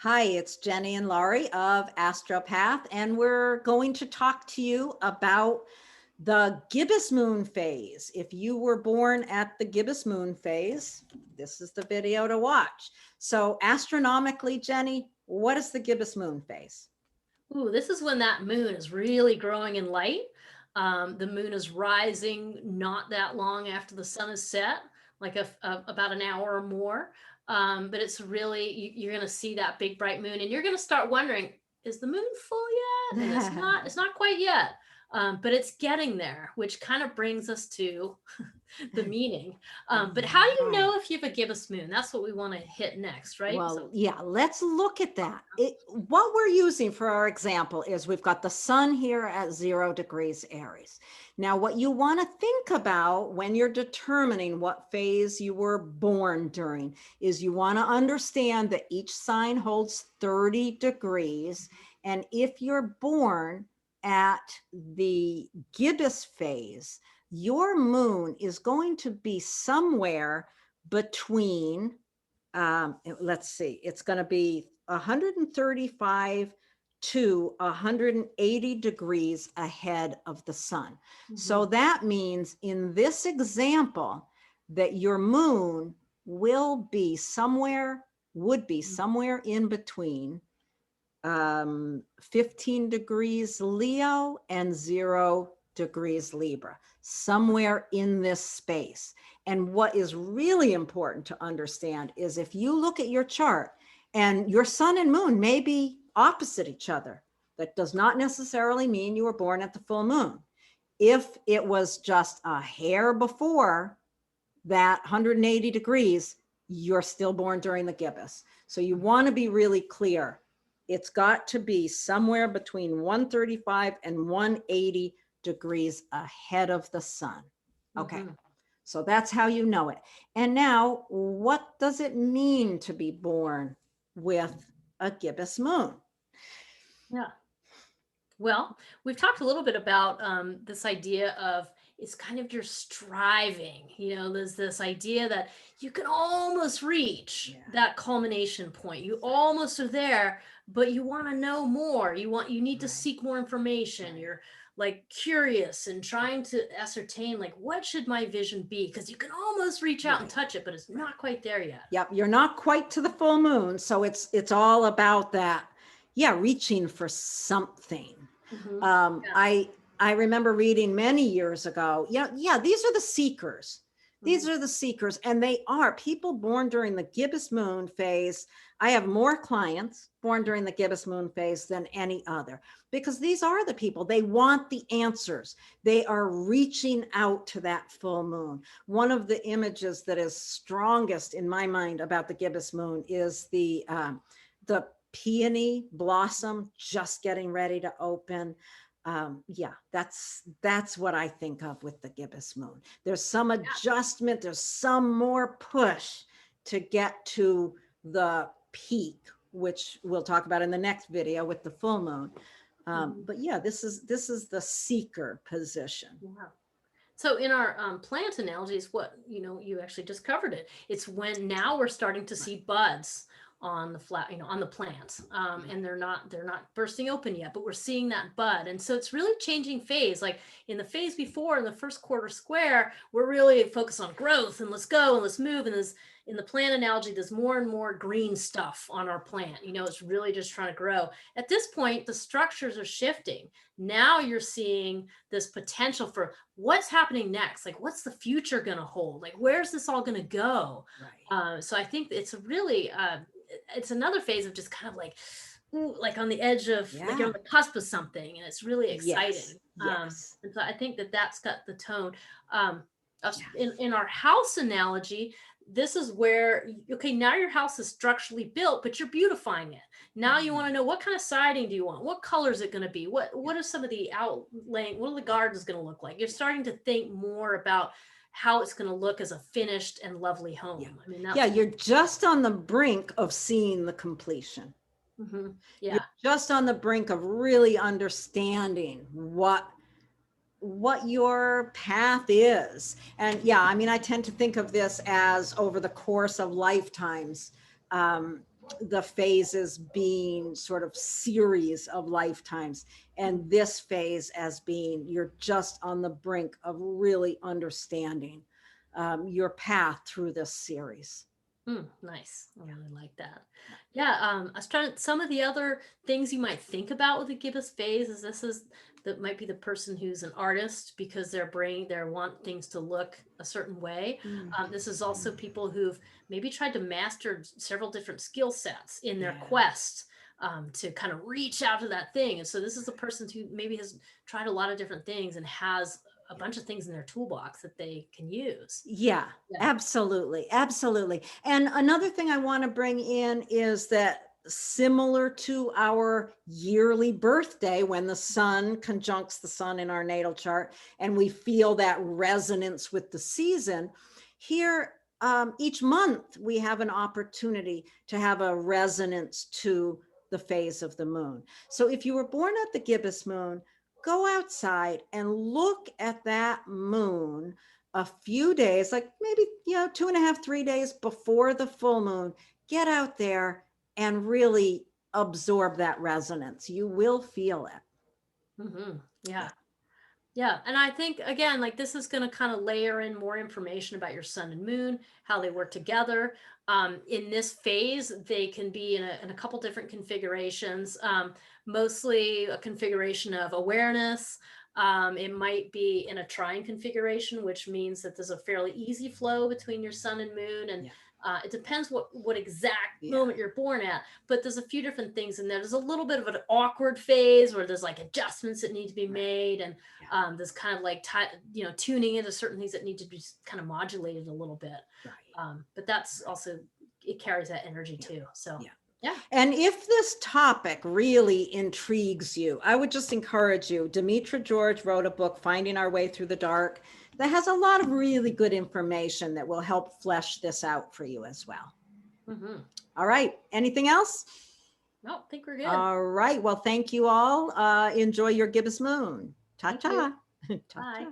Hi, it's Jennie and Laurie of Astropath, and we're going to talk to you about the Gibbous Moon Phase. If you were born at the Gibbous Moon Phase, this is the video to watch. So astronomically, Jennie, what is the Gibbous Moon Phase? Ooh, this is when that moon is really growing in light. The moon is rising not that long after the sun is set, like about an hour or more. But it's really, you're going to see that big bright moon and you're going to start wondering, is the moon full yet? And it's not quite yet. But it's getting there, which kind of brings us to the meaning. But how do you Right. know if you have a gibbous moon? That's what we want to hit next, right? Well, yeah, let's look at that. What we're using for our example is we've got the sun here at 0 degrees Aries. Now, what you want to think about when you're determining what phase you were born during is you want to understand that each sign holds 30 degrees. And if you're born at the gibbous phase, your moon is going to be somewhere between let's see, it's going to be 135 to 180 degrees ahead of the sun. So that means in this example that your moon will be somewhere, would be somewhere in between 15 degrees Leo and 0 degrees Libra, somewhere in this space. And what is really important to understand is if you look at your chart and your sun and moon may be opposite each other, that does not necessarily mean you were born at the full moon. If it was just a hair before that 180 degrees, you're still born during the gibbous. So you want to be really clear. It's got to be somewhere between 135 and 180 degrees ahead of the sun. Okay. So that's how you know it. And now, what does it mean to be born with a gibbous moon? Yeah. Well, we've talked a little bit about this idea of it's kind of your striving. There's this idea that you can almost reach that culmination point. You almost are there, but you want to know more. You need to seek more information. You're like curious and trying to ascertain like what should my vision be? Because you can almost reach out and touch it, but it's not quite there yet. Yep, you're not quite to the full moon, so it's all about that. Yeah, reaching for something. Yeah. I remember reading many years ago. Yeah, these are the seekers. These are the seekers, and they are people born during the gibbous moon phase. I have more clients born during the gibbous moon phase than any other because these are the people. They want the answers. They are reaching out to that full moon. One of the images that is strongest in my mind about the gibbous moon is the peony blossom just getting ready to open. Yeah, that's what I think of with the gibbous moon. There's some adjustment, there's some more push to get to the peak, which we'll talk about in the next video with the full moon. But yeah, this is the seeker position. Wow. So in our plant analogies, you actually just covered it. It's when now we're starting to see buds on the on the plants, and they're not bursting open yet, but we're seeing that bud, and so it's really changing phase. Like in the phase before, in the first quarter square, we're really focused on growth and let's go and let's move. And in the plant analogy, there's more and more green stuff on our plant. It's really just trying to grow. At this point, the structures are shifting. Now you're seeing this potential for what's happening next. Like, what's the future going to hold? Like, where's this all going to go? Right. So I think it's a really, it's another phase of just kind of like, ooh, like on the edge of, like you're on the cusp of something, and it's really exciting. Yes. And so I think that's got the tone. In our house analogy, this is where, okay, now your house is structurally built, but you're beautifying it. Now you want to know, what kind of siding do you want? What color is it going to be? What are some of the outlaying? What are the gardens going to look like? You're starting to think more about how it's going to look as a finished and lovely home. Yeah. I mean, You're just on the brink of seeing the completion. Yeah. You're just on the brink of really understanding what your path is. And yeah, I mean, I tend to think of this as over the course of lifetimes. the phases being sort of series of lifetimes, and this phase as being you're just on the brink of really understanding your path through this series. Nice. I really like that. Yeah. I was trying some of the other things you might think about with the gibbous phase is that might be the person who's an artist because their brain, they want things to look a certain way. This is also people who've maybe tried to master several different skill sets in their quest to kind of reach out to that thing. And so this is a person who maybe has tried a lot of different things and has a bunch of things in their toolbox that they can use. Yeah, absolutely. Absolutely. And another thing I want to bring in is that similar to our yearly birthday, when the sun conjuncts the sun in our natal chart, and we feel that resonance with the season, here each month we have an opportunity to have a resonance to the phase of the moon. So if you were born at the gibbous moon, go outside and look at that moon a few days, like maybe, 2.5, 3 days before the full moon. Get out there and really absorb that resonance. You will feel it. Yeah. Yeah. And I think, again, like this is going to kind of layer in more information about your sun and moon, how they work together. In this phase, they can be in a couple different configurations, mostly a configuration of awareness. It might be in a trine configuration, which means that there's a fairly easy flow between your sun and moon. And it depends what exact moment you're born at, but there's a few different things in there. There's a little bit of an awkward phase where there's like adjustments that need to be made. And there's kind of like, tuning into certain things that need to be kind of modulated a little bit. But that's also, it carries that energy too. So yeah. And if this topic really intrigues you, I would just encourage you. Demetra George wrote a book, Finding Our Way Through the Dark, that has a lot of really good information that will help flesh this out for you as well. All right. Anything else? No, I think we're good. All right. Well, thank you all. Enjoy your gibbous moon. Ta-ta. Bye.